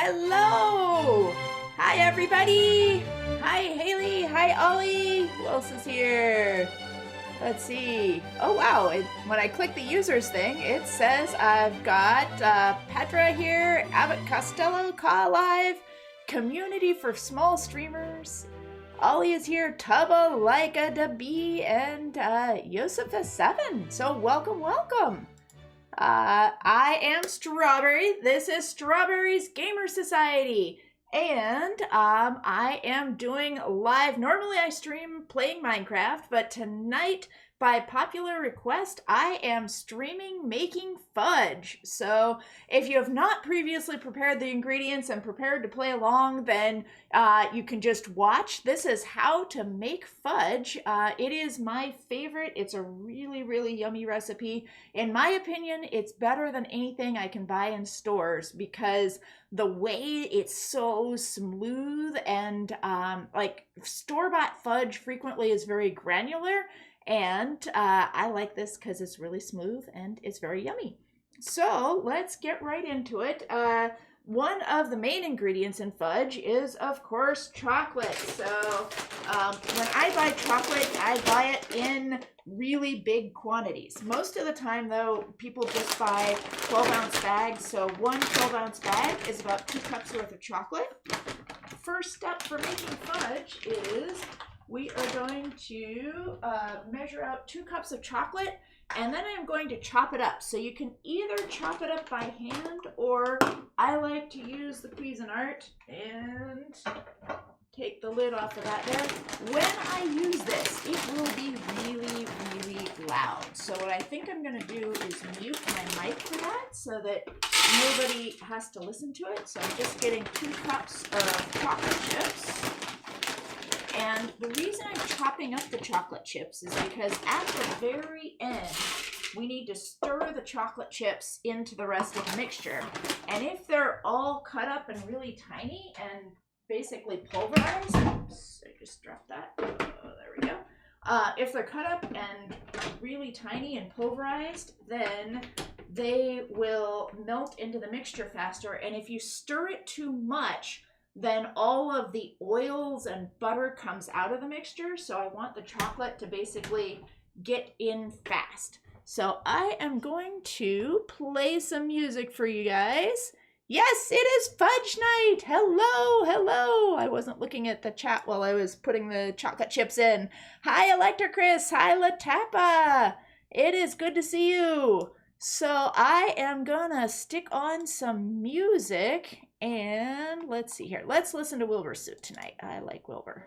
Hello! Hi, everybody! Hi, Haley! Hi, Ollie! Who else is here? Let's see. Oh, wow. When I click the users thing, it says I've got Petra here, Abbott Costello, Ka Live, Community for Small Streamers. Ollie is here, Tubba, Laika, Dabi, and Yosef7. So welcome, welcome. I am Strawberry. This is Strawberry's Gamer Society. And I am doing live. Normally I stream playing Minecraft, but tonight, by popular request, I am streaming making fudge. So if you have not previously prepared the ingredients and prepared to play along, then you can just watch. This is how to make fudge. It is my favorite. It's a really, really yummy recipe. In my opinion, it's better than anything I can buy in stores because the way it's so smooth and like store-bought fudge frequently is very granular, and I like this because it's really smooth and it's very yummy. So let's get right into it. One of the main ingredients in fudge is, of course, chocolate. So when I buy chocolate, I buy it in really big quantities. Most of the time, though, people just buy 12-ounce bags. So one 12-ounce bag is about 2 cups worth of chocolate. First step for making fudge is we are going to measure out 2 cups of chocolate, and then I'm going to chop it up. So you can either chop it up by hand, or I like to use the Cuisinart and take the lid off of that there. When I use this, it will be really, really loud. So what I think I'm going to do is mute my mic for that so that nobody has to listen to it. So I'm just getting 2 cups of chocolate chips. And the reason I'm chopping up the chocolate chips is because at the very end, we need to stir the chocolate chips into the rest of the mixture. And if they're all cut up and really tiny and basically pulverized, oops, I just dropped that. Oh, there we go. If they're cut up and really tiny and pulverized, then they will melt into the mixture faster. And if you stir it too much, then all of the oils and butter comes out of the mixture. So I want the chocolate to basically get in fast. So I am going to play some music for you guys. Yes, it is fudge night. Hello, hello. I wasn't looking at the chat while I was putting the chocolate chips in. Hi, Electrocris. Hi, Latapa. It is good to see you. So I am gonna stick on some music, and let's see here. Let's listen to Wilbur's suit tonight. I like Wilbur.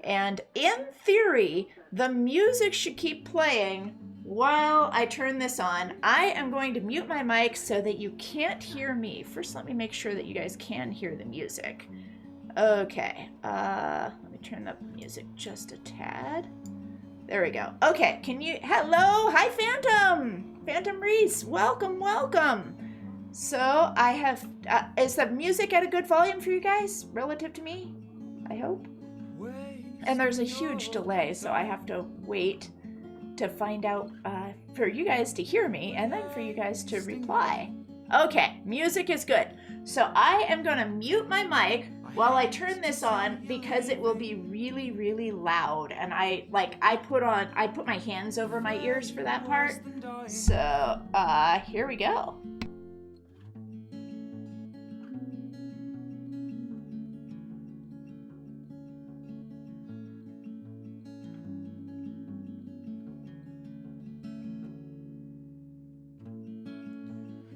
And in theory, the music should keep playing while I turn this on. I am going to mute my mic so that you can't hear me. First, let me make sure that you guys can hear the music. Okay, let me turn up the music just a tad. There we go. Okay, can you, hello, hi Phantom! Phantom Reese, welcome, welcome! So, I have, is the music at a good volume for you guys, relative to me? I hope? And there's a huge delay, so I have to wait to find out for you guys to hear me, and then for you guys to reply. Okay, music is good. So I am gonna mute my mic while I turn this on because it will be really, really loud. And I put my hands over my ears for that part. So here we go.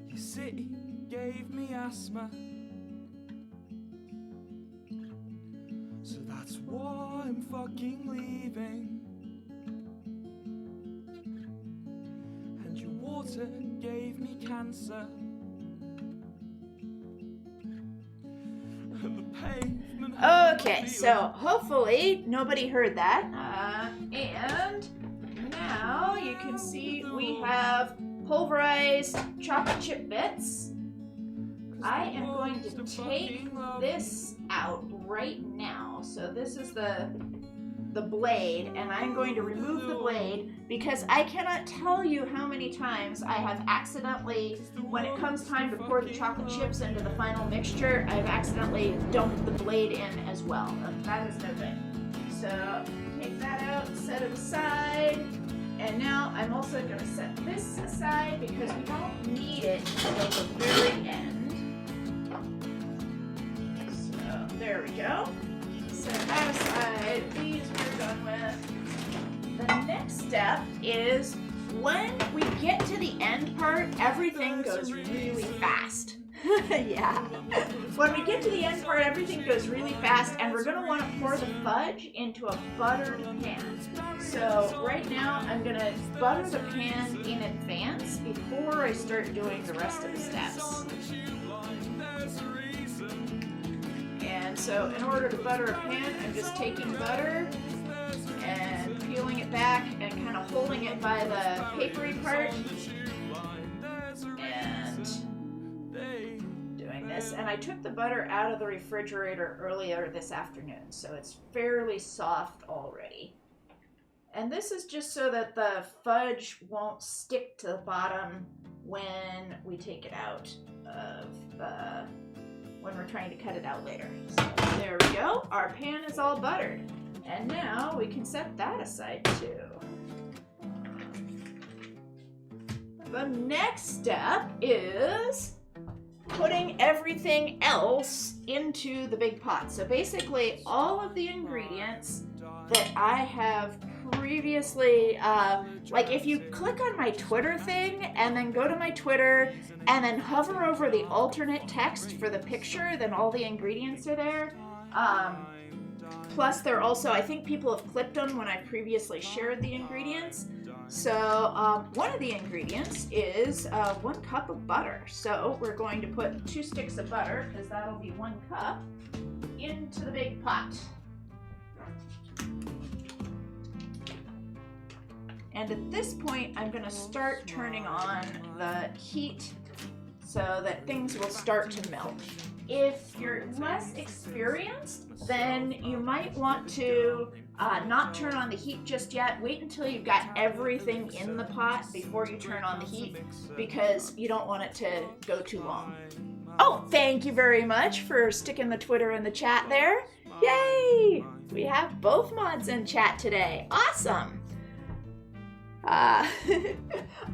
Your city gave me asthma, so that's why I'm fucking leaving. And your water gave me cancer, and the pavement. Okay, so hopefully nobody heard that. And now you can see we have pulverized chocolate chip bits. I am going to take this out right now. So this is the blade, and I'm going to remove the blade, because I cannot tell you how many times I have accidentally, when it comes time to pour the chocolate chips into the final mixture, I've accidentally dumped the blade in as well. And that is no good. So take that out, set it aside, and now I'm also going to set this aside because we don't need it until the very end. So there we go. Set that aside. These we're done with. The next step is when we get to the end part, everything goes really fast. Yeah. When we get to the end part, everything goes really fast, and we're going to want to pour the fudge into a buttered pan. So right now, I'm going to butter the pan in advance before I start doing the rest of the steps. And so in order to butter a pan, I'm just taking butter and peeling it back and kind of holding it by the papery part and doing this. And I took the butter out of the refrigerator earlier this afternoon, so it's fairly soft already. And this is just so that the fudge won't stick to the bottom when we take it out of when we're trying to cut it out later. So there we go. Our pan is all buttered. And now we can set that aside too. The next step is putting everything else into the big pot. So basically all of the ingredients that I have previously, like if you click on my Twitter thing and then go to my Twitter and then hover over the alternate text for the picture, then all the ingredients are there. Plus they're also, I think people have clipped them when I previously shared the ingredients. So one of the ingredients is 1 cup of butter. So we're going to put 2 sticks of butter, because that'll be 1 cup, into the big pot. And at this point, I'm going to start turning on the heat so that things will start to melt. If you're less experienced, then you might want to not turn on the heat just yet. Wait until you've got everything in the pot before you turn on the heat, because you don't want it to go too long. Oh, thank you very much for sticking the Twitter in the chat there. Yay! We have both mods in chat today. Awesome!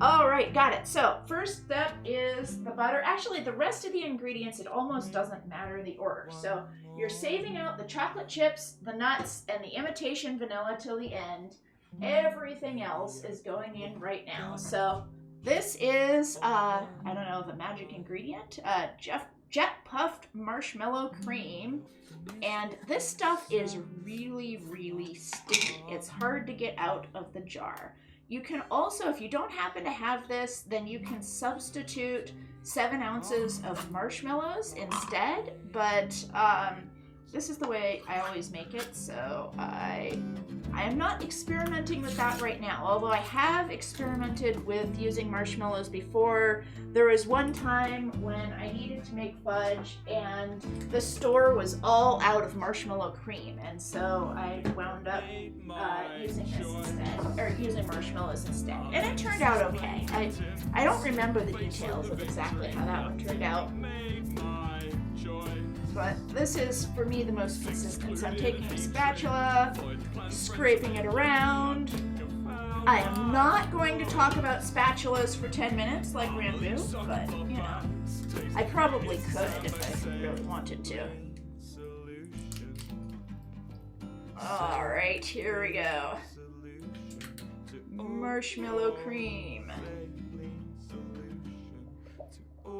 All right, got it. So first step is the butter. Actually, the rest of the ingredients, it almost doesn't matter the order. So you're saving out the chocolate chips, the nuts, and the imitation vanilla till the end. Everything else is going in right now. So this is, I don't know, the magic ingredient, jet puffed marshmallow cream. And this stuff is really, really sticky. It's hard to get out of the jar. You can also, if you don't happen to have this, then you can substitute 7 ounces of marshmallows instead, but this is the way I always make it, so I am not experimenting with that right now, although I have experimented with using marshmallows before. There was one time when I needed to make fudge and the store was all out of marshmallow cream, and so I wound up using this instead, or using marshmallows instead, and it turned out okay. I don't remember the details of exactly how that one turned out, but this is, for me, the most consistent. So I'm taking a spatula, scraping it around. I am not going to talk about spatulas for 10 minutes like Ranboo, but, you know, I probably could if I really wanted to. Alright, here we go. Marshmallow cream.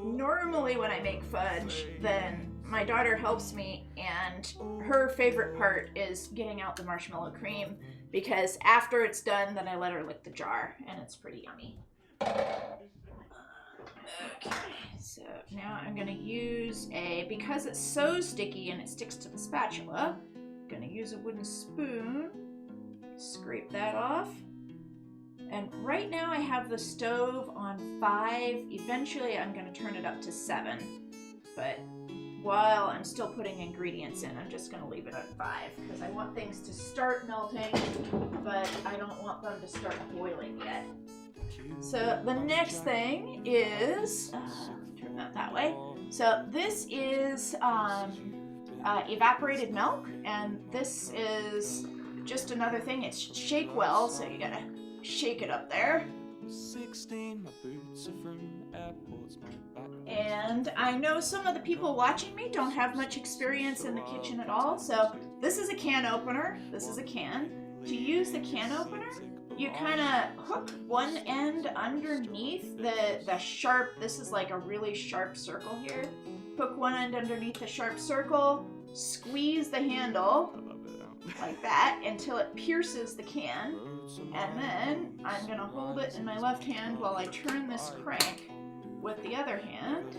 Normally when I make fudge, then my daughter helps me, and her favorite part is getting out the marshmallow cream, because after it's done, then I let her lick the jar, and it's pretty yummy. Okay, so now I'm gonna use because it's so sticky and it sticks to the spatula, I'm gonna use a wooden spoon, scrape that off. And right now I have the stove on 5. Eventually I'm gonna turn it up to 7, but while I'm still putting ingredients in. I'm just going to leave it at 5 because I want things to start melting, but I don't want them to start boiling yet. So the next thing is, turn that way. So this is evaporated milk, and this is just another thing. It's shake well, so you gotta shake it up there. 16, my boots are from airports, my back. And I know some of the people watching me don't have much experience in the kitchen at all, so this is a can opener. This is a can. To use the can opener, you kind of hook one end underneath the sharp, this is like a really sharp circle here. Hook one end underneath the sharp circle, squeeze the handle like that until it pierces the can, and then I'm going to hold it in my left hand while I turn this crank with the other hand.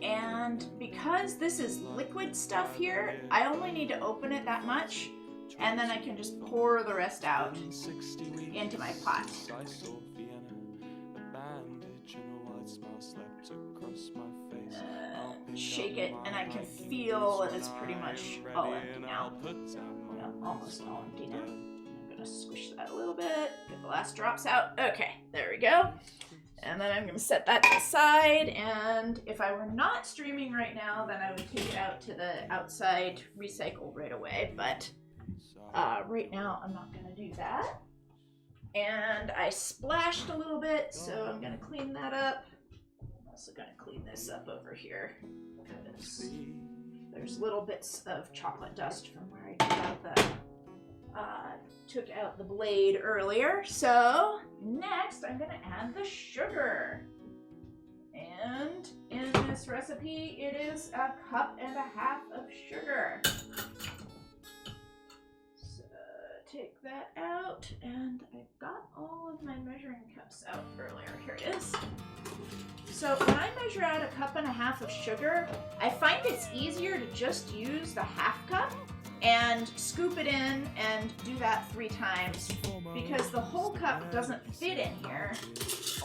And because this is liquid stuff here, I only need to open it that much, and then I can just pour the rest out into my pot. Shake it, and I can feel that it's pretty much all empty now. Well, almost all empty now. I'm gonna squish that a little bit, get the last drops out. Okay, there we go. And then I'm gonna set that to the side, and if I were not streaming right now, then I would take it out to the outside recycle right away, but right now I'm not gonna do that. And I splashed a little bit, so I'm gonna clean that up. I'm also gonna clean this up over here, because there's little bits of chocolate dust from where I took out the blade earlier. So next I'm gonna add the sugar. And in this recipe, it is 1.5 cups of sugar. So take that out, and I got all of my measuring cups out earlier. Here it is. So when I measure out 1.5 cups of sugar, I find it's easier to just use the 1/2 cup and scoop it in and do that 3 times, because the whole cup doesn't fit in here,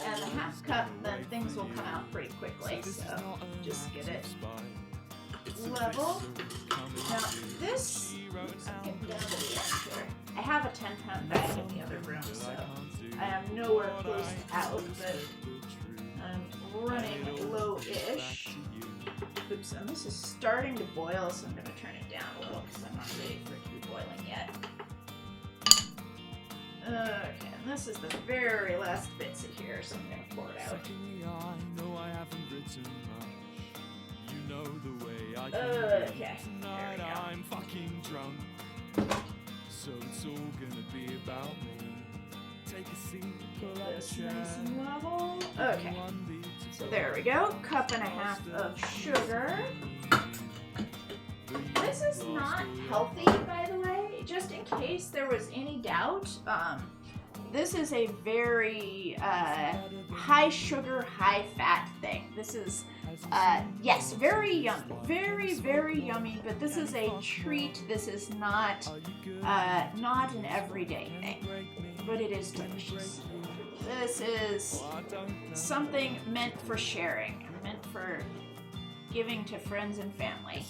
and the 1/2 cup, then things will come out pretty quickly. So just get it level. Now this, oops, I'm getting down to the end here. I have a 10-pound bag in the other room, so I am nowhere close to out, but I'm running low-ish. Oops, and this is starting to boil, so I'm going to turn it down a little because I'm not ready for it to be boiling yet. Okay, and this is the very last bits of here, so I'm going to pour it out. Okay, there we go. I'm fucking drunk, so it's all gonna be about me. Take a seat, pull this nice and level. Okay, so there we go. 1.5 cups of sugar. This is not healthy, by the way, just in case there was any doubt. This is a very high sugar, high fat thing. This is, yes, very yummy. Very, very yummy, but this is a treat. This is not an everyday thing, but it is delicious. This is something meant for sharing, meant for giving to friends and family.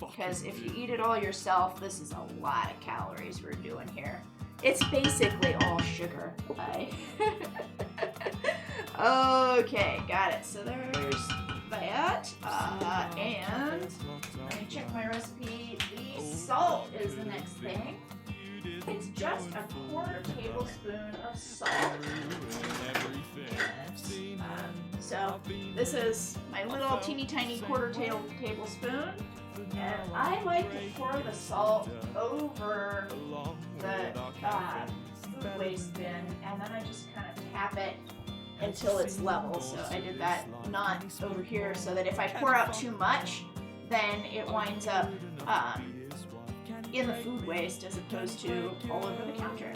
Because if you eat it all yourself, this is a lot of calories we're doing here. It's basically all sugar. Okay, got it. So there's that. And let me check my recipe. The salt is the next thing. It's just 1/4 tablespoon of salt. So this is my little teeny tiny 1/4 tablespoon. And I like to pour the salt over the food waste bin, and then I just kind of tap it until it's level. So I did that not over here, so that if I pour out too much, then it winds up in the food waste as opposed to all over the counter,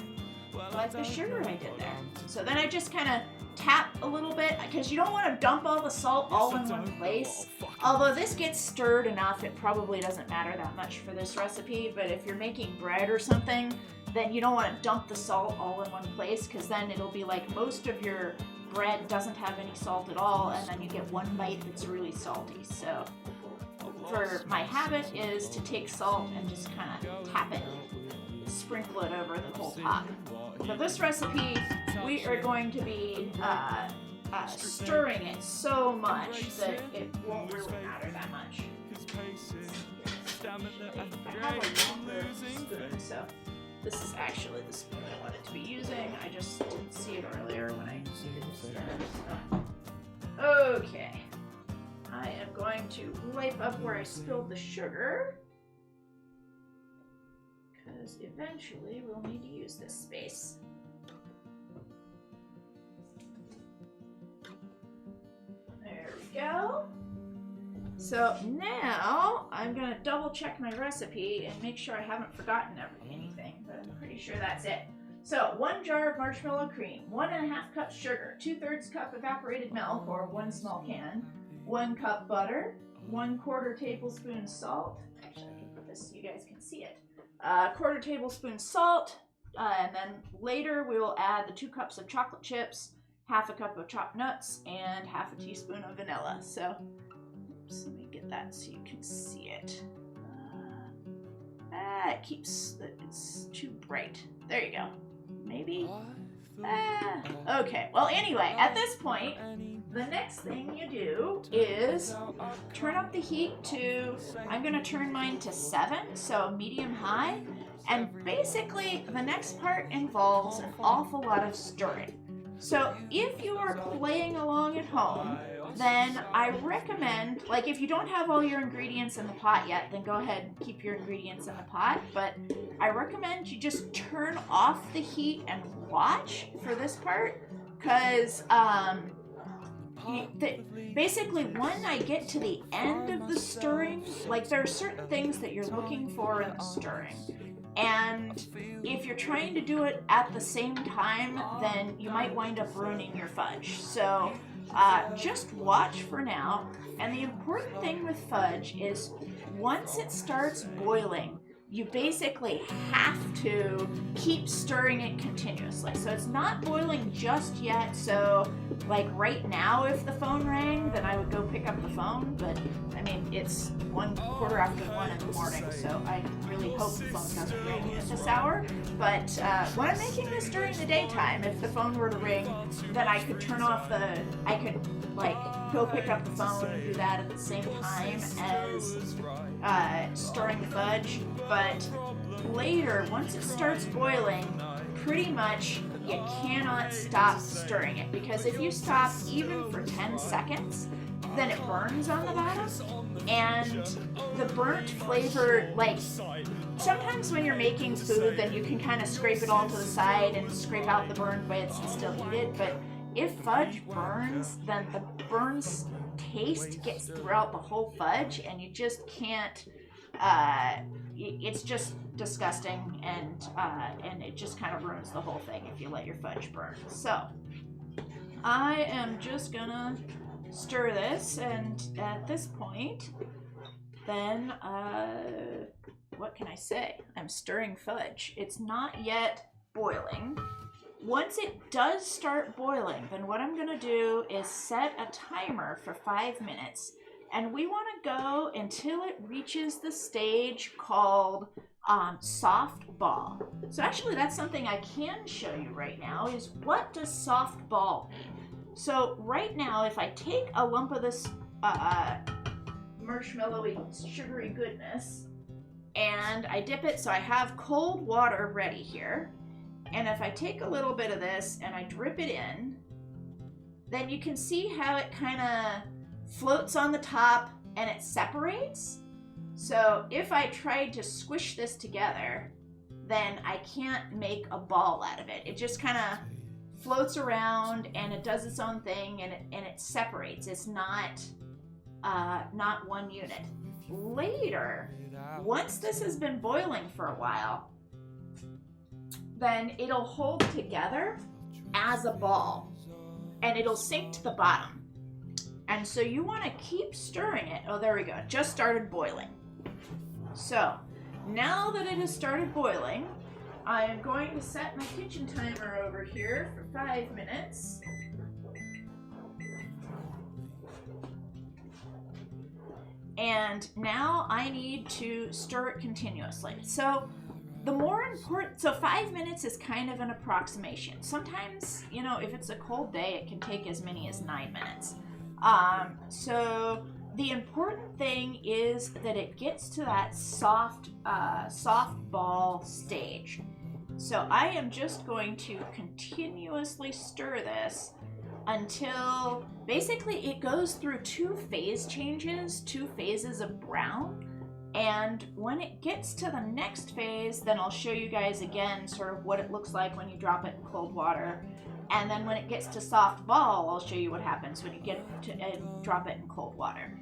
like the sugar I did there. So then I just kind of tap a little bit, because you don't want to dump all the salt all in one place. Although this gets stirred enough, it probably doesn't matter that much for this recipe, but if you're making bread or something, then you don't want to dump the salt all in one place, because then it'll be like most of your bread doesn't have any salt at all, and then you get one bite that's really salty. So for my habit is to take salt and just kind of tap it, sprinkle it over the whole pot. For this recipe, we are going to be stirring it so much that it won't really matter that much. I have a longer spoon, so this is actually the spoon I wanted to be using. I just didn't see it earlier when I needed to stir. Okay. I am going to wipe up where I spilled the sugar, because eventually we'll need to use this space. There we go. So now I'm going to double check my recipe and make sure I haven't forgotten anything, but I'm pretty sure that's it. So 1 jar of marshmallow cream, 1½ cup sugar, 2/3 cup evaporated milk or 1 small can, 1 cup butter, 1/4 tablespoon salt. Actually, I can put this so you guys can see it. 1/4 tablespoon salt, and then later we will add the 2 cups of chocolate chips, 1/2 cup of chopped nuts, and 1/2 teaspoon of vanilla. So, oops, let me get that so you can see it. It's too bright. There you go. Maybe. Okay. Well, anyway, at this point, the next thing you do is turn up the heat to, I'm going to turn mine to 7, so medium high. And basically, the next part involves an awful lot of stirring. So if you are playing along at home, then I recommend, like if you don't have all your ingredients in the pot yet, then go ahead and keep your ingredients in the pot. But I recommend you just turn off the heat and watch for this part, because basically when I get to the end of the stirring, like there are certain things that you're looking for in the stirring. And if you're trying to do it at the same time, then you might wind up ruining your fudge. So just watch for now. And the important thing with fudge is once it starts boiling, you basically have to keep stirring it continuously. So it's not boiling just yet. So like right now, if the phone rang, then I would go pick up the phone. But I mean, it's 1:15 in the morning, so I really hope the phone doesn't ring at this hour. But when I'm making this during the daytime, if the phone were to ring, then I could turn off I could like go pick up the phone and do that at the same time as stirring the fudge. But later, once it starts boiling, pretty much you cannot stop stirring it, because if you stop even for 10 seconds, then it burns on the bottom, and the burnt flavor, like sometimes when you're making food, then you can kind of scrape it all to the side and scrape out the burnt bits and still eat it, but if fudge burns, then the burnt taste gets throughout the whole fudge, and you just can't, it's just disgusting, and it just kind of ruins the whole thing if you let your fudge burn. So I am just gonna stir this, and at this point, then what can I say? I'm stirring fudge. It's not yet boiling. Once it does start boiling, then what I'm gonna do is set a timer for 5 minutes. And we want to go until it reaches the stage called soft ball. So actually that's something I can show you right now, is what does soft ball mean? So right now, if I take a lump of this marshmallowy, sugary goodness, and I dip it, so I have cold water ready here, and if I take a little bit of this and I drip it in, then you can see how it kind of floats on the top and it separates. So if I tried to squish this together, then I can't make a ball out of it. It just kind of floats around and it does its own thing, and it separates. It's not one unit. Later, once this has been boiling for a while, then it'll hold together as a ball and it'll sink to the bottom. And so you want to keep stirring it. Oh, there we go. It just started boiling. So now that it has started boiling, I am going to set my kitchen timer over here for 5 minutes. And now I need to stir it continuously. So the more important, so 5 minutes is kind of an approximation. Sometimes, you know, if it's a cold day, it can take as many as 9 minutes. So the important thing is that it gets to that soft ball stage. So I am just going to continuously stir this until basically it goes through 2 phase changes, 2 phases of brown. And when it gets to the next phase, then I'll show you guys again sort of what it looks like when you drop it in cold water. And then when it gets to soft ball, I'll show you what happens when you get to drop it in cold water.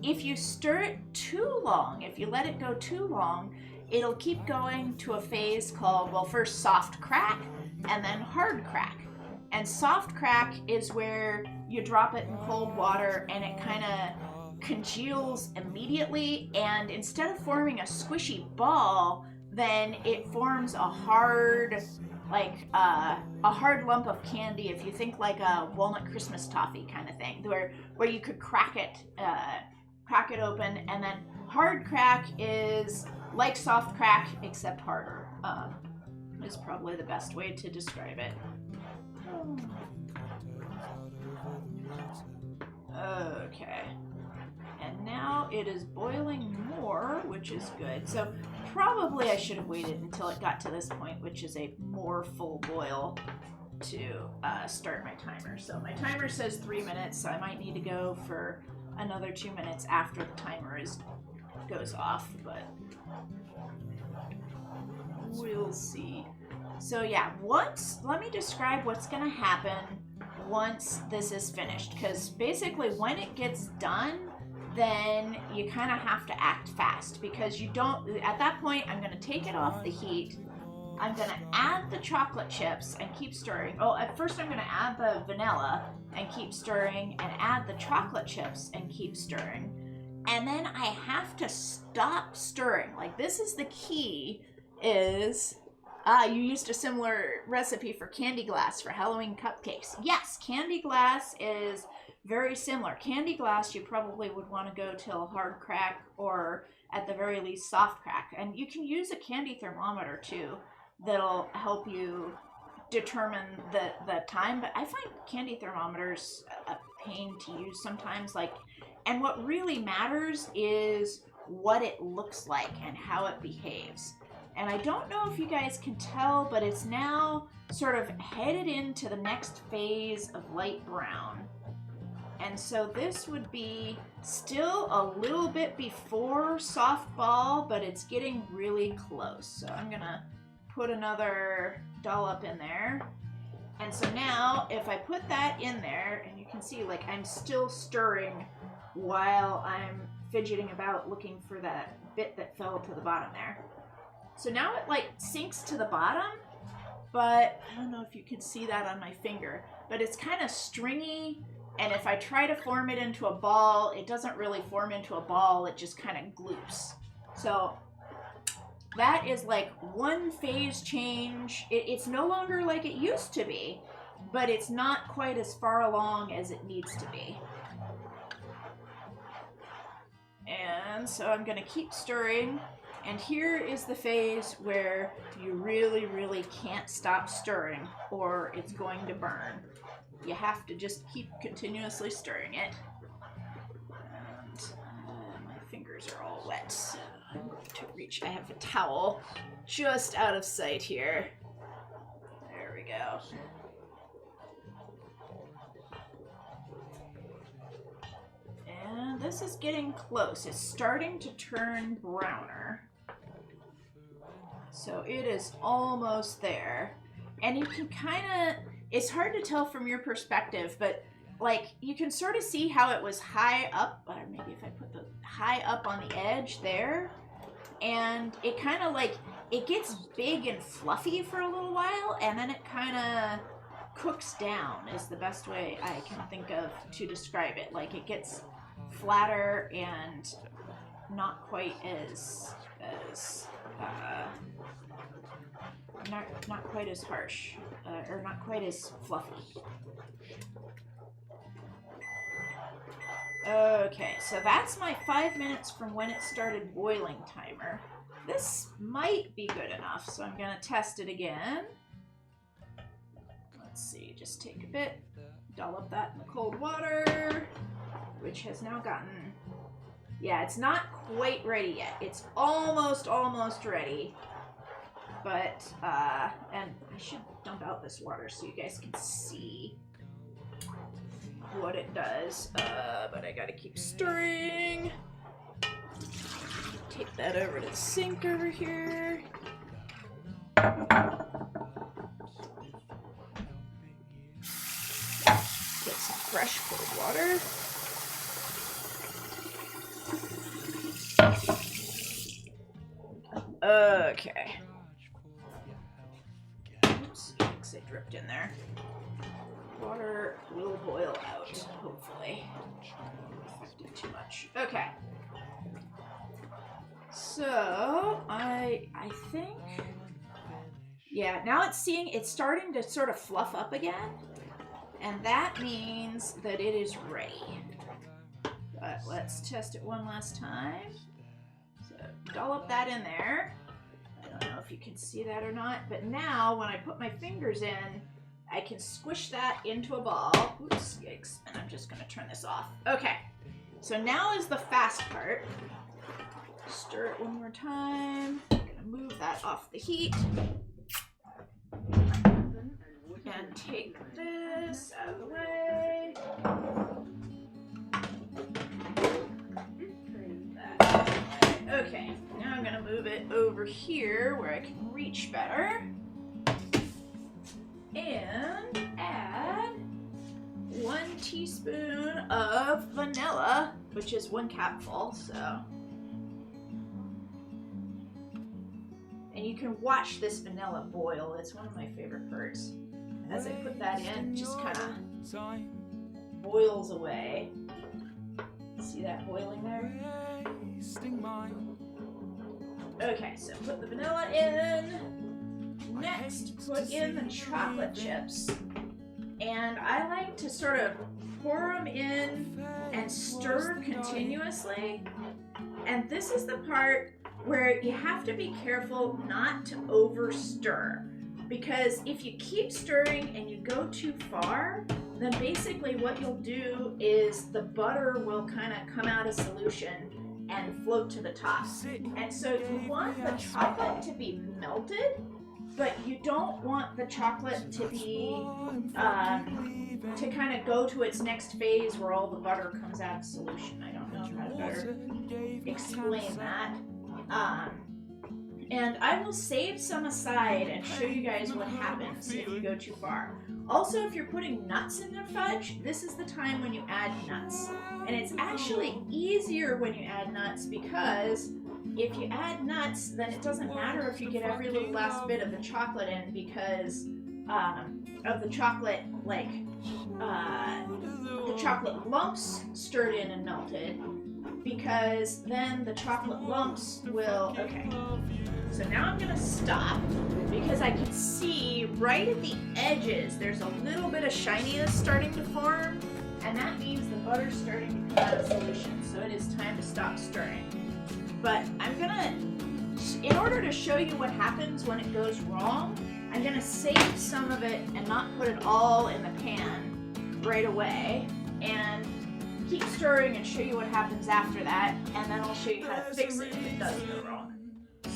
If you stir it too long, if you let it go too long, it'll keep going to a phase called, well, first soft crack and then hard crack. And soft crack is where you drop it in cold water and it kind of congeals immediately, and instead of forming a squishy ball, then it forms a hard, like a hard lump of candy. If you think like a walnut Christmas toffee kind of thing, where you could crack it open. And then hard crack is like soft crack except harder. Is probably the best way to describe it. Okay. And now it is boiling more, which is good. So probably I should have waited until it got to this point, which is a more full boil, to start my timer. So my timer says 3 minutes, so I might need to go for another 2 minutes after the timer goes off, but we'll see. So yeah, let me describe what's gonna happen once this is finished, because basically when it gets done, then you kind of have to act fast, because you don't, at that point, I'm going to take it off the heat. I'm going to add the chocolate chips and keep stirring. Oh, at first I'm going to add the vanilla and keep stirring, and add the chocolate chips and keep stirring. And then I have to stop stirring. Like, this is the key, is, you used a similar recipe for candy glass for Halloween cupcakes. Yes, candy glass is very similar. Candy glass, you probably would want to go till hard crack, or at the very least soft crack. And you can use a candy thermometer too that'll help you determine the time. But I find candy thermometers a pain to use sometimes. And what really matters is what it looks like and how it behaves. And I don't know if you guys can tell, but it's now sort of headed into the next phase of light brown. And so this would be still a little bit before soft ball, but it's getting really close. So I'm gonna put another dollop in there. And so now if I put that in there, and you can see like I'm still stirring while I'm fidgeting about looking for that bit that fell to the bottom there. So now it like sinks to the bottom, but I don't know if you can see that on my finger, but it's kind of stringy. And if I try to form it into a ball, it doesn't really form into a ball, it just kind of gloops. So that is like one phase change. It's no longer like it used to be, but it's not quite as far along as it needs to be. And so I'm going to keep stirring. And here is the phase where you really, really can't stop stirring or it's going to burn. You have to just keep continuously stirring it. And my fingers are all wet. So I'm going to reach. I have a towel just out of sight here. There we go. And this is getting close. It's starting to turn browner. So it is almost there. And you can kind of, it's hard to tell from your perspective, but like you can sort of see how it was high up, or maybe if I put the high up on the edge there, and it kind of like, it gets big and fluffy for a little while, and then it kind of cooks down is the best way I can think of to describe it. Like it gets flatter and not quite as not quite as harsh, or not quite as fluffy. Okay, so that's my 5 minutes from when it started boiling timer. This might be good enough, so I'm gonna test it again. Let's see, just take a bit, dollop that in the cold water, which has now gotten, yeah, it's not quite ready yet. It's almost ready. But, and I should dump out this water so you guys can see what it does. But I gotta keep stirring. Take that over to the sink over here. Get some fresh cold water. Okay. Oops, looks like it dripped in there. Water will boil out, hopefully. Did too much. Okay. So, I think, yeah, now it's starting to sort of fluff up again, and that means that it is ready. But let's test it one last time. So, dollop that in there. I don't know if you can see that or not, but now when I put my fingers in, I can squish that into a ball. Oops, yikes, and I'm just gonna turn this off. Okay, so now is the fast part. Stir it one more time. I'm gonna move that off the heat. And take this out of the way. Okay, now I'm gonna move it over here where I can reach better. And add 1 teaspoon of vanilla, which is 1 capful, so. And you can watch this vanilla boil. It's one of my favorite parts. As I put that in, it just kind of boils away. See that boiling there? Okay, so put the vanilla in. Next, put in the chocolate chips. And I like to sort of pour them in and stir continuously. And this is the part where you have to be careful not to over stir. Because if you keep stirring and you go too far, then basically what you'll do is the butter will kind of come out of solution and float to the top. And so you want the chocolate to be melted, but you don't want the chocolate to be, to kind of go to its next phase where all the butter comes out of solution. I don't know how to better explain that. And I will save some aside and show you guys what happens if you go too far. Also, if you're putting nuts in your fudge, this is the time when you add nuts. And it's actually easier when you add nuts because if you add nuts, then it doesn't matter if you get every little last bit of the chocolate in because of the chocolate, like, the chocolate lumps stirred in and melted, because then the chocolate lumps will, okay. So now I'm gonna stop because I can see right at the edges there's a little bit of shininess starting to form, and that means the butter's starting to come out of solution, so it is time to stop stirring. But I'm gonna, in order to show you what happens when it goes wrong, I'm gonna save some of it and not put it all in the pan right away, and keep stirring and show you what happens after that, and then I'll show you how to fix it if it does go wrong.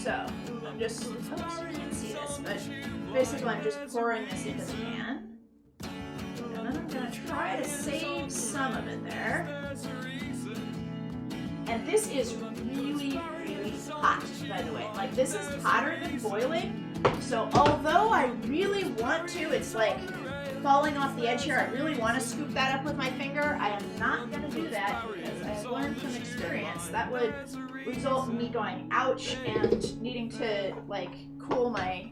So, I'm just, oops, you can't see this, but basically I'm just pouring this into the pan. And then I'm gonna try to save some of it there. And this is really, really hot, by the way. Like, this is hotter than boiling. So, although I really want to, it's like falling off the edge here. I really want to scoop that up with my finger. I am not going to do that because I've learned from experience that would result in me going ouch and needing to like cool my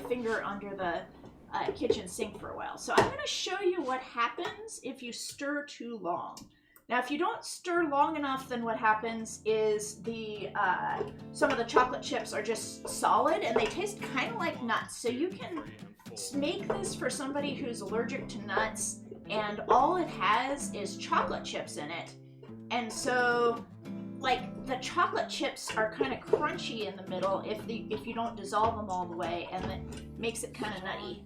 finger under the kitchen sink for a while. So I'm going to show you what happens if you stir too long. Now, if you don't stir long enough, then what happens is the some of the chocolate chips are just solid and they taste kind of like nuts. So you can make this for somebody who's allergic to nuts and all it has is chocolate chips in it. And so, like, the chocolate chips are kind of crunchy in the middle if you don't dissolve them all the way, and it makes it kind of nutty.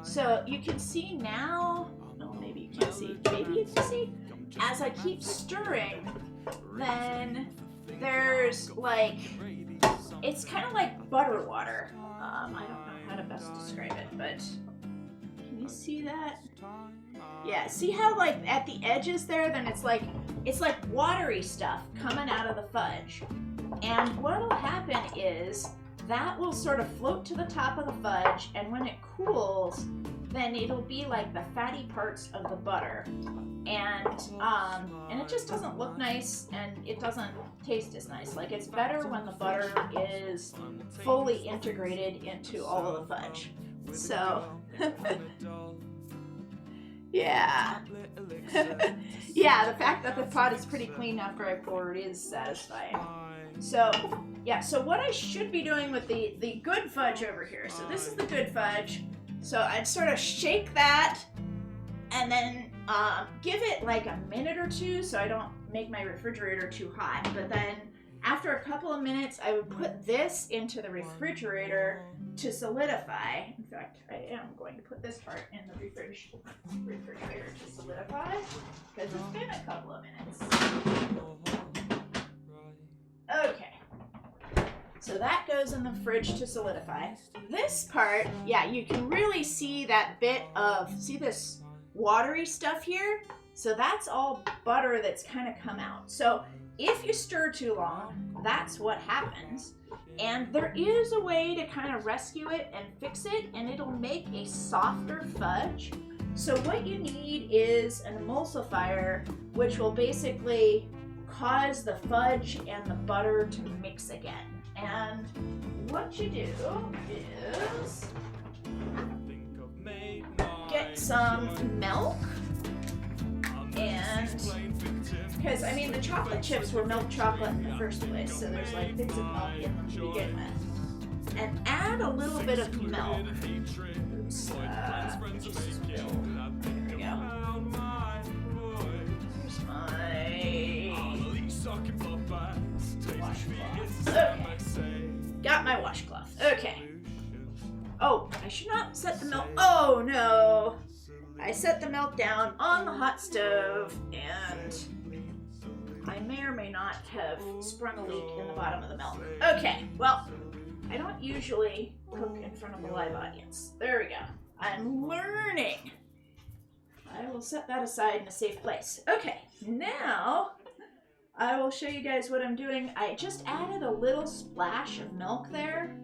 So you can see now, no, maybe you can't see, maybe you can see, as I keep stirring, then there's like, it's kind of like butter water. I don't know how to best describe it, but can you see that? Yeah, see how like at the edges there, then it's like watery stuff coming out of the fudge. And what'll happen is that will sort of float to the top of the fudge, and when it cools, then it'll be like the fatty parts of the butter. And it just doesn't look nice, and it doesn't taste as nice. Like, it's better when the butter is fully integrated into all of the fudge. So, yeah. Yeah, the fact that the pot is pretty clean after I pour it is satisfying. So, yeah, so what I should be doing with the good fudge over here. So this is the good fudge. So I'd sort of shake that and then give it like a minute or two so I don't make my refrigerator too hot. But then after a couple of minutes, I would put this into the refrigerator to solidify. In fact, I am going to put this part in the refrigerator to solidify because it's been a couple of minutes. Okay. So that goes in the fridge to solidify. This part, yeah, you can really see that bit of, see this watery stuff here? So that's all butter that's kind of come out. So if you stir too long, that's what happens. And there is a way to kind of rescue it and fix it, and it'll make a softer fudge. So what you need is an emulsifier, which will basically cause the fudge and the butter to mix again. And what you do is get some milk, and because I mean the chocolate chips were milk chocolate in the first place, so there's like bits of milk in them to begin with, and add a little bit of milk. Oops, just spilled. There we go. Here's my washcloth. Okay. Got my washcloth. Okay. Oh, I should not set the milk. Oh no! I set the milk down on the hot stove, and I may or may not have sprung a leak in the bottom of the milk. Okay, well, I don't usually cook in front of a live audience. There we go. I'm learning. I will set that aside in a safe place. Okay, now I will show you guys what I'm doing. I just added a little splash of milk there,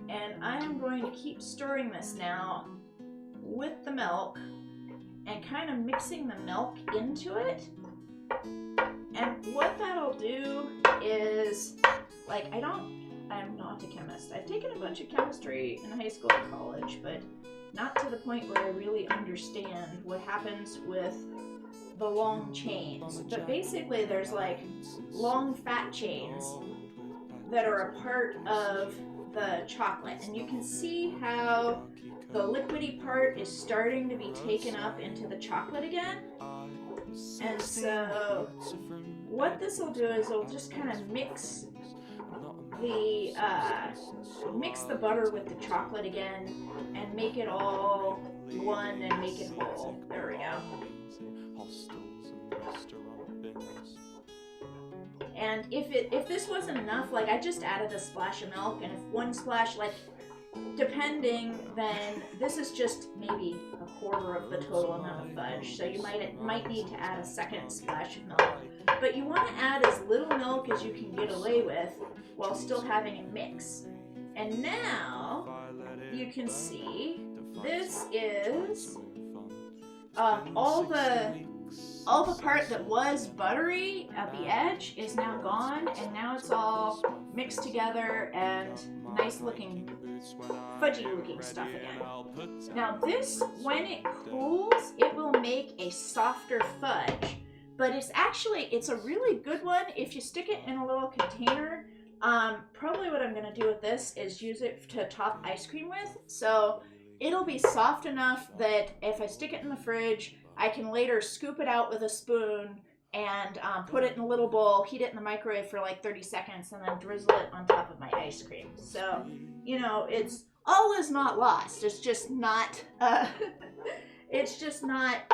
and I am going to keep stirring this now with the milk and kind of mixing the milk into it. And what that'll do is, like, I'm not a chemist. I've taken a bunch of chemistry in high school and college, but not to the point where I really understand what happens with the long chains. But basically there's like long fat chains that are a part of the chocolate, and you can see how the liquidy part is starting to be taken up into the chocolate again. And so what this will do is it'll just kind of mix the butter with the chocolate again and make it all one and make it whole. There we go. And if this wasn't enough, like, I just added a splash of milk, and if one splash, like, depending, then this is just maybe a quarter of the total amount of fudge. So you might need to add a second splash of milk. But you want to add as little milk as you can get away with while still having a mix. And now you can see this is all the part that was buttery at the edge is now gone, and now it's all mixed together and nice looking, fudgy looking stuff again. Now this, when it cools, it will make a softer fudge, but it's a really good one if you stick it in a little container. Probably what I'm going to do with this is use it to top ice cream with. So it'll be soft enough that if I stick it in the fridge, I can later scoop it out with a spoon and put it in a little bowl, heat it in the microwave for like 30 seconds, and then drizzle it on top of my ice cream. So, you know, it's all is not lost. It's just not, it's just not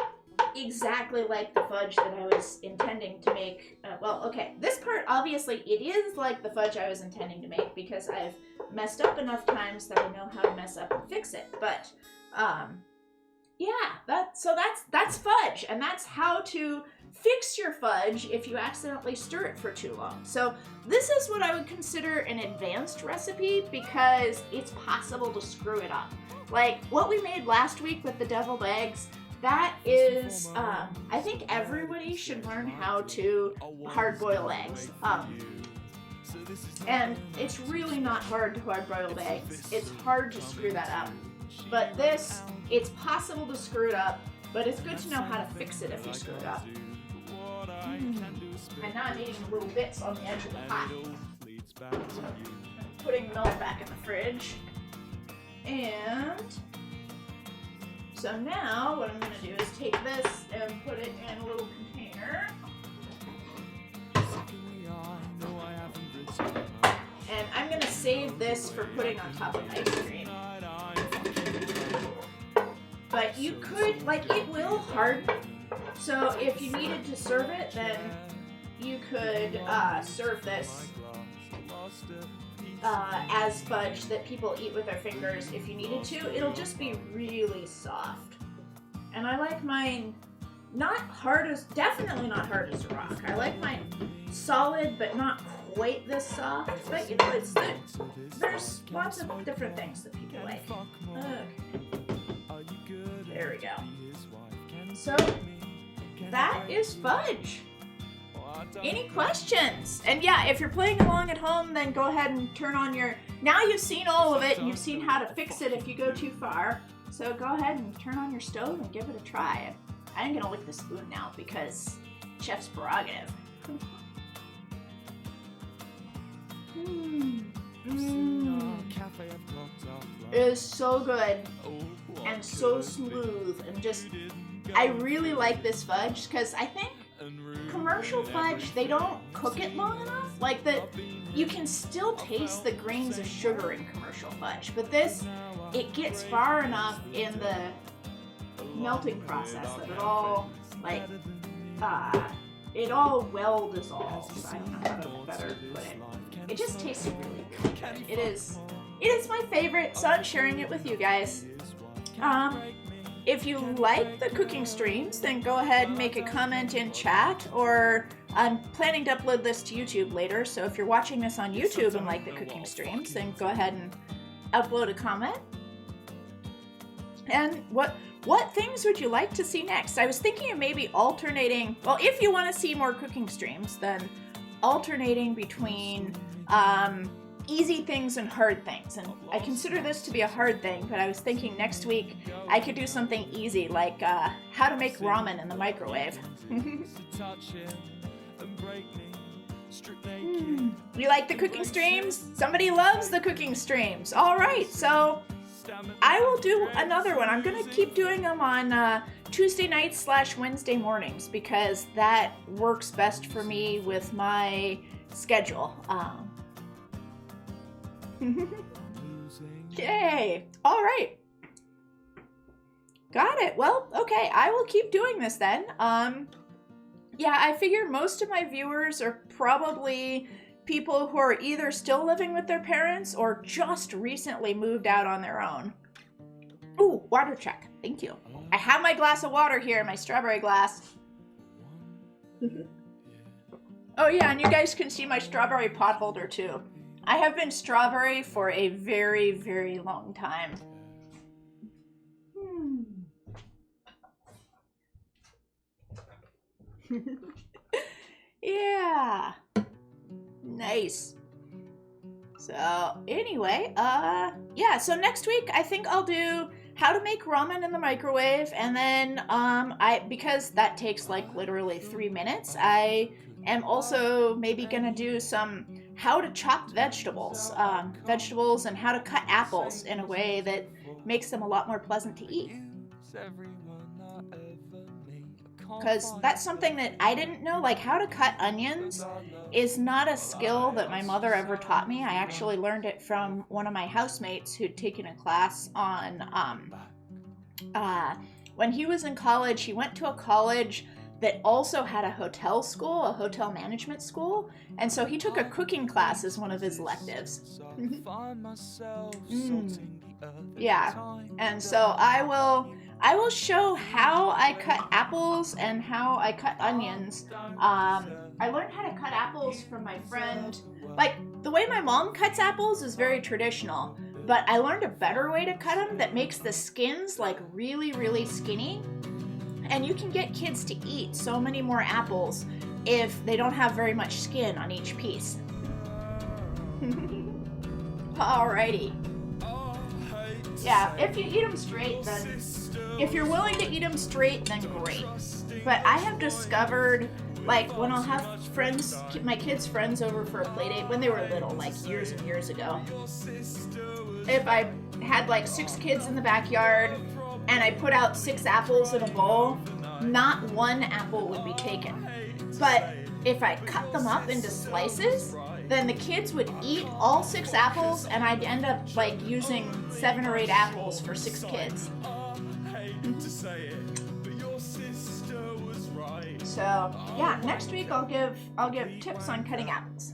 exactly like the fudge that I was intending to make. Well, okay, this part, obviously, it is like the fudge I was intending to make because I've messed up enough times that I know how to mess up and fix it. But, yeah, that's fudge, and that's how to fix your fudge if you accidentally stir it for too long. So this is what I would consider an advanced recipe because it's possible to screw it up. Like what we made last week with the deviled eggs, that is, I think everybody should learn how to hard boil eggs. And it's really not hard to hard boil eggs. It's hard to screw that up. But this, it's possible to screw it up, but it's good to know how to fix it if you screw it up. And now I'm eating the little bits on the edge of the pot. So I'm putting the milk back in the fridge. And so now what I'm going to do is take this and put it in a little container. And I'm going to save this for putting on top of ice cream. But you could, like, it will harden. So if you needed to serve it, then you could serve this as fudge that people eat with their fingers if you needed to. It'll just be really soft. And I like mine not hard as, definitely not hard as a rock. I like mine solid, but not quite this soft. But you know, there's lots of different things that people like. Okay. There we go. So that is fudge. Any questions? And yeah, if you're playing along at home, then go ahead and turn on your... Now you've seen all of it, and you've seen how to fix it if you go too far. So go ahead and turn on your stove and give it a try. I'm gonna lick the spoon now because chef's prerogative. It is so good and so smooth and just... I really like this fudge because I think commercial fudge, they don't cook it long enough. Like you can still taste the grains of sugar in commercial fudge, but this, it gets far enough in the melting process that it all, like, it all well dissolves. I don't know how to better put it. It just tastes really, really good. It is my favorite, so I'm sharing it with you guys. If you like the cooking streams, then go ahead and make a comment in chat, or I'm planning to upload this to YouTube later, so if you're watching this on YouTube and like the cooking streams, then go ahead and upload a comment. And what things would you like to see next? I was thinking of maybe alternating, well, if you want to see more cooking streams, then alternating between easy things and hard things. And I consider this to be a hard thing, but I was thinking next week I could do something easy, like how to make ramen in the microwave. You like the cooking streams? Somebody loves the cooking streams. All right, so I will do another one. I'm going to keep doing them on Tuesday nights / Wednesday mornings because that works best for me with my schedule. Yay! All right. Got it. Well, okay, I will keep doing this then. Yeah, I figure most of my viewers are probably people who are either still living with their parents or just recently moved out on their own. Ooh, water check. Thank you. I have my glass of water here, my strawberry glass. Oh yeah, and you guys can see my strawberry pot holder too. I have been strawberry for a very, very long time. Yeah. Nice. So anyway, yeah, so next week I think I'll do how to make ramen in the microwave, and then because that takes like literally 3 minutes, I am also maybe gonna do some how to chop vegetables and how to cut apples in a way that makes them a lot more pleasant to eat. Because that's something that I didn't know, like how to cut onions is not a skill that my mother ever taught me. I actually learned it from one of my housemates who'd taken a class on, when he was in college, he went to a college that also had a hotel school, a hotel management school, and so he took a cooking class as one of his electives. Yeah, and so I will show how I cut apples and how I cut onions. I learned how to cut apples from my friend. Like, the way my mom cuts apples is very traditional, but I learned a better way to cut them that makes the skins like really, really skinny. And you can get kids to eat so many more apples if they don't have very much skin on each piece. Alrighty. Yeah, if you eat them straight, then if you're willing to eat them straight, then great. But I have discovered, like, when I'll have friends, my kids' friends over for a play date, when they were little, like years and years ago, if I had like 6 kids in the backyard and I put out 6 apples in a bowl, not one apple would be taken. But if I cut them up into slices, then the kids would eat all 6 apples and I'd end up like using 7 or 8 apples for 6 kids. So yeah, next week I'll give tips on cutting apples.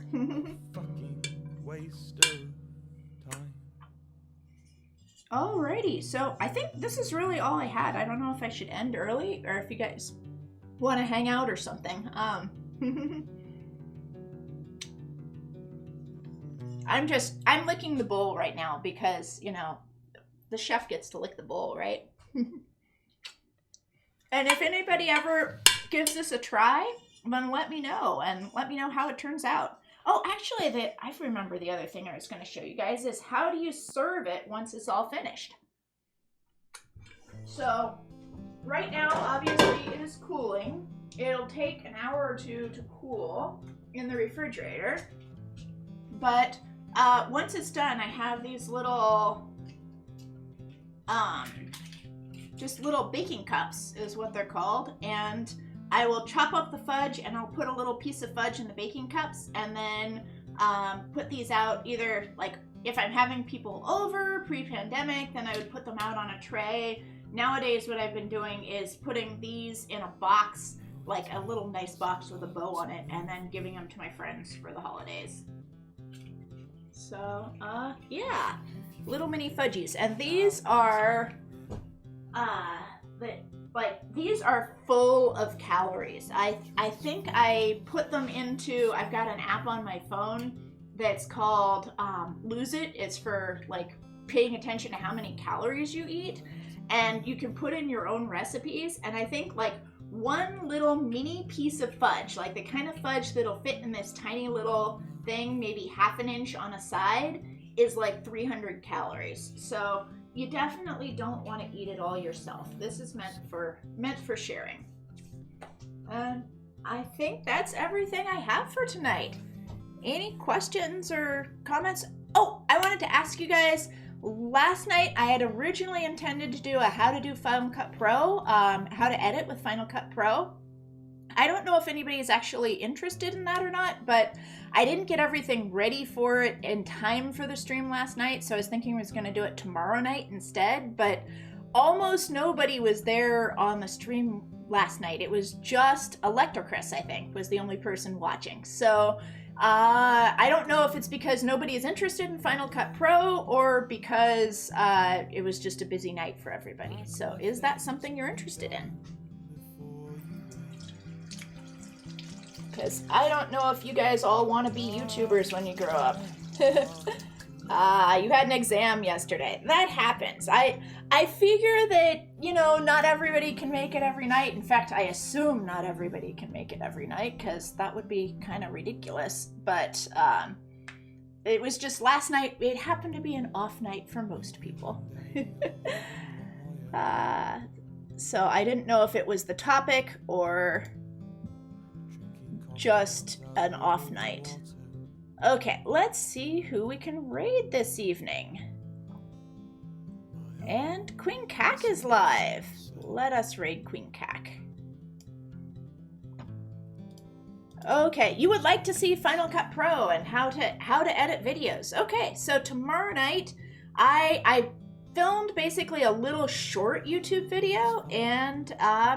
Alrighty, so I think this is really all I had. I don't know if I should end early or if you guys want to hang out or something. I'm licking the bowl right now because, you know, the chef gets to lick the bowl, right? And if anybody ever gives this a try, then let me know and let me know how it turns out. Oh, actually, I remember the other thing I was going to show you guys is how do you serve it once it's all finished. So, right now, obviously, it is cooling. It'll take an hour or 2 to cool in the refrigerator. But once it's done, I have these little, just little baking cups is what they're called. And I will chop up the fudge and I'll put a little piece of fudge in the baking cups and then put these out either, like, if I'm having people over pre-pandemic, then I would put them out on a tray. Nowadays, what I've been doing is putting these in a box, like a little nice box with a bow on it, and then giving them to my friends for the holidays. So, yeah, little mini fudgies. And these are, these are full of calories. I think I put them into, I've got an app on my phone that's called Lose It. It's for like paying attention to how many calories you eat. And you can put in your own recipes. And I think like one little mini piece of fudge, like the kind of fudge that'll fit in this tiny little thing, maybe half an inch on a side, is like 300 calories. So you definitely don't want to eat it all yourself. This is meant for sharing. And I think that's everything I have for tonight. Any questions or comments? Oh, I wanted to ask you guys, last night I had originally intended to do a how to do Final Cut Pro, how to edit with Final Cut Pro. I don't know if anybody is actually interested in that or not, but I didn't get everything ready for it in time for the stream last night, so I was thinking I was going to do it tomorrow night instead, but almost nobody was there on the stream last night. It was just Electrocris, I think, was the only person watching. So I don't know if it's because nobody is interested in Final Cut Pro or because it was just a busy night for everybody. So is that something you're interested in? Because I don't know if you guys all want to be YouTubers when you grow up. You had an exam yesterday. That happens. I figure that, you know, not everybody can make it every night. In fact, I assume not everybody can make it every night because that would be kind of ridiculous. But it was just last night. It happened to be an off night for most people. So I didn't know if it was the topic or just an off night. Okay, let's see who we can raid this evening. And Queen Cack is live. Let us raid Queen Cack. Okay, you would like to see Final Cut Pro and how to edit videos. Okay, so tomorrow night I filmed basically a little short YouTube video, and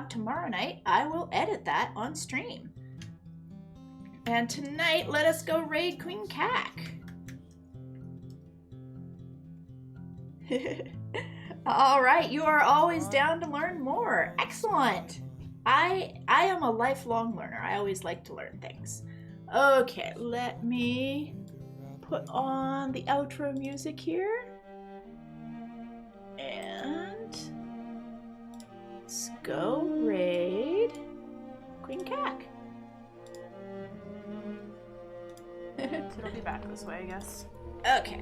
tomorrow night I will edit that on stream. And tonight, let us go raid Queen Cack. All right, you are always down to learn more. Excellent. I am a lifelong learner. I always like to learn things. Okay, let me put on the outro music here. And let's go raid Queen Cack. It'll be back this way, I guess. Okay.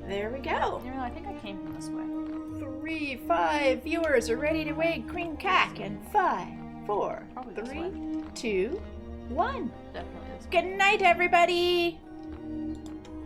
There we go. Even though I think I came from this way. 3, 5 viewers are ready to raid Queen Cack in 5, 4, Probably this 3, way. 2, 1. Definitely this way. Good night, everybody.